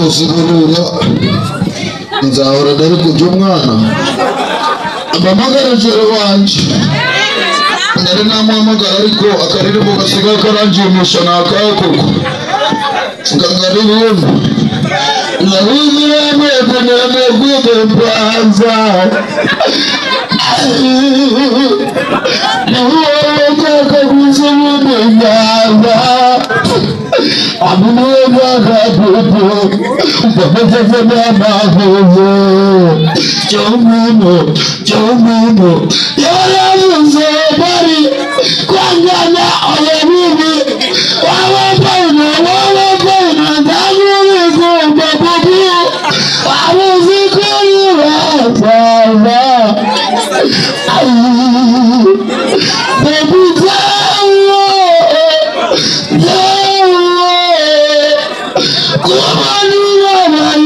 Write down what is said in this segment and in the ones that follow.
kuzibura nzahora ndari kujya umwana amamagarajero wanje nari namuhamagara ariko akaririmbo gasigaye karangimisha nakakoko ngangaririmbo nahumira mwekanira kwidembaza nahuwaka kuzibudengaba amunuwaka kupu ukamefefe n'amahuzo Jomino yaravuze bari kwangana oyabibi wabapayina ndagurigomba bubu wabuzi kuri bazaza baby zawo kumanura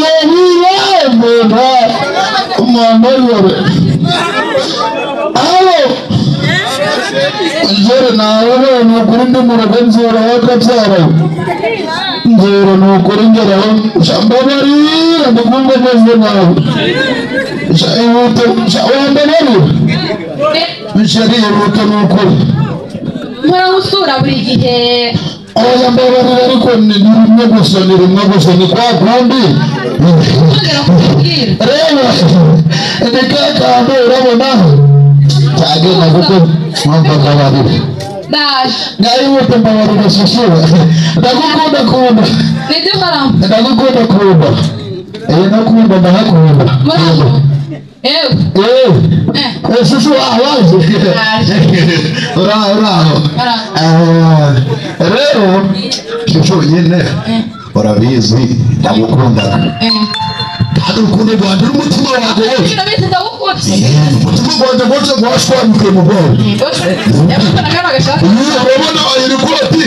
bayobirambona umamayore alo njere nawe nukuri ndi murabe nzora wakabyara njere nukuri ngeraho shambabarira ndikumva neze nawe shayute shawambabarira bishari yiruta nukuri muramusura buri gihe oya mbabarira ariko ni rimwe gusa ni kwa kundi reba ndikakanda urabona cyagenda kuko mpamvu mbabarira ngayihuta mbabarira shishira ndagukunda nakunda ndahakunda shushu waje uraho rero shushu nyine urabizi ndagukunda kandi urukundo rwanjye n'umutima wawe umutima wanjye wose washwanyukiye mu bwonko urabona iri koti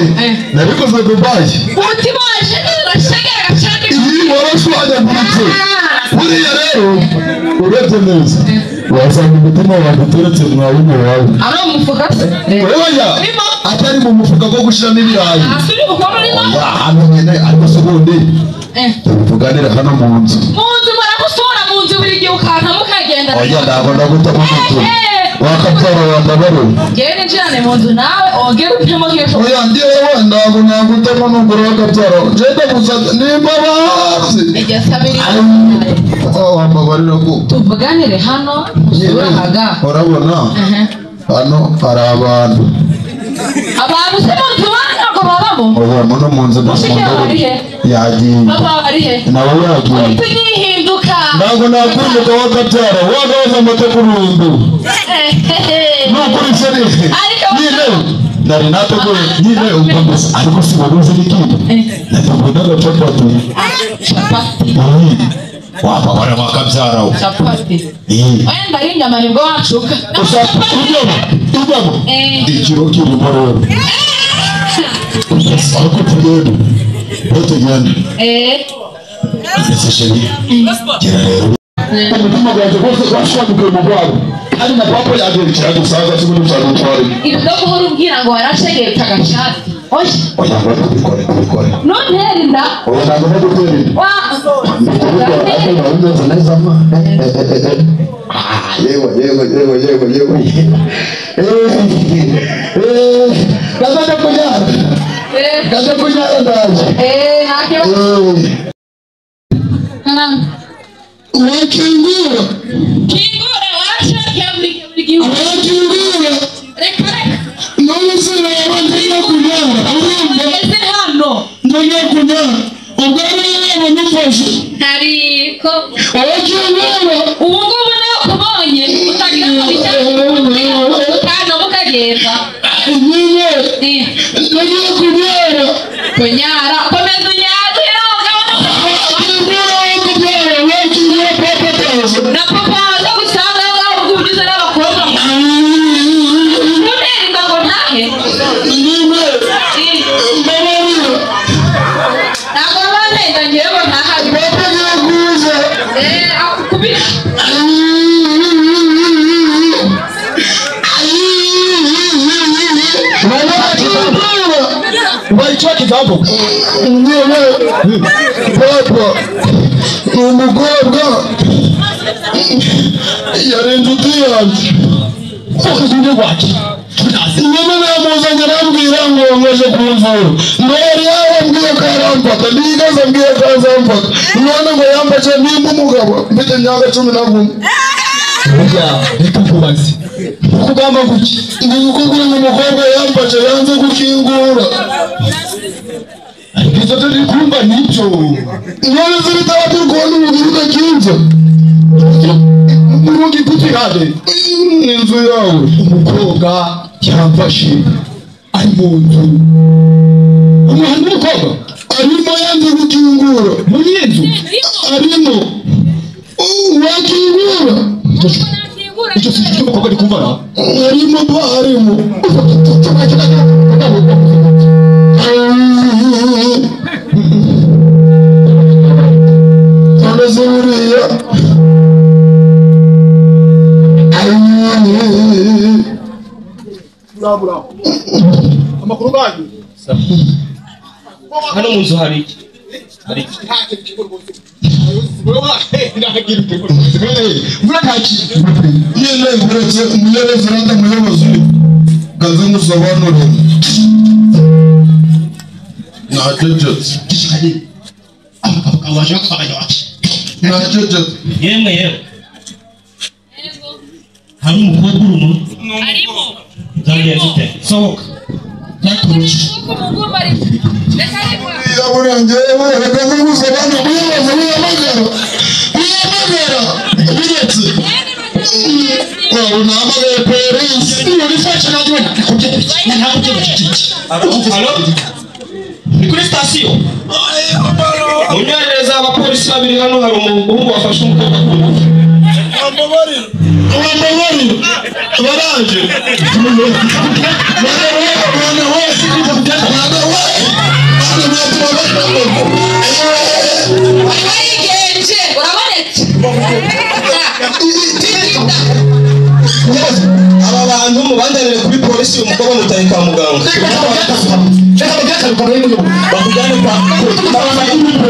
nabikoze Dubai umutima waje urashegera cyane iyi warashwanyaguritse buriya rero urebye neza wasanga umutima wawe uteretse mwawume wawe ari umufuka oya atari mu mufuka wo gushyiramo ibirayi amenyene ariko se ubundi tuvuganira hano mu nzu muramusura mu nzu buri gihe ukanka mukagenda oya ndabona gutamo umutu wakabyara wandabaro ngewe ninjirane mu nzu nawe ongera utemo hejuru oya ngewe ndabona gutamo n'umugore wakabyara jenda gusa nimba bazi wambabarira ko tuvuganire hano usurahaga urabona hano hari abantu se mu nzu ntabwo babamo oya muno mu nzu yagiye nawe yagiye tuyihinduka ntabwo nakwimuka wakabyara wagahoza amata kurundu nukuri seri nyine nari nateguye nyine ubwo gusa ariko si wabuze n'ikindi nateguye n'agacapati wababara wakabyara we wenda ari inyama nibwo wacuka ushaka ujyamo ikiro kirimo rero ariko tugende ese sheri gera rero umutima wanjye wose washwandukiye mu bwawe kandi na papa yagiye kiradusanga kimwe cyadutwara ibyo guhora ubwira ngo warashegeye agashati oya kubikore none nda oya ntabwo ndagutera ndetse neza ma yewe gaza kunyara ndaje kingura warashaka buri gihe reka none se reba ndiye kunyara ese hano ndiye kunyara ubwo rero n'umufashe ariko ubu ngubu nawe kubonye utagira ngo kandi mukagenda nyine ndiye kunyara komeza unyare na papa aza gusanga ubwubiza n'abakobwa ntunenga ngo ntahe ntabwo banenga ngewe ngo ntahabi akukubira Why example. Papa, umukobwa yarenze utuyanze. Ukazinde wacu. Nyuma namuzanye arambwira ngo nkoje kumvura. Ndori yambwiye ko arampaka, nigeze mbwiye ko azampaka. None ngo yambaje nimba umugabo mfite imyaka 11. Oya, reka kubaze. Kugamba guki? Nguko kuri umukobwa yambaje yanze gukingura. Ariko turi kumva nico. None zibitaba turukona ubugiruka kinzo. Murugi kuti hade. Inzu yawe umukobwa yamfashe ari mu nzu. Umuhanda w'umukobwa arimo yanze gukingura. Muri inzu arimo wakingura. Icyo si cyo umukobwa ari kumvara. Arimo arimo. Anazuriya. Bravo. Amakuru ganyu. Hano mu nzu hari yemwe hari umukobwa urimo arimo zagenze ute sohoka yaturusha yaburanje rekaza gusabana kuyibaza uyamagara biretse unamagara polisi urifasha najona Halo? Ni kuri sitasiyo? Munyaneza abapolisi babiri hano hari umuhungu wafashe umukobwa ku ngufu. Wambabarira baraje aba bantu mubandanire kuri polisi umukobwa mutaye kwa muganga. Bakujyane kwa muganga.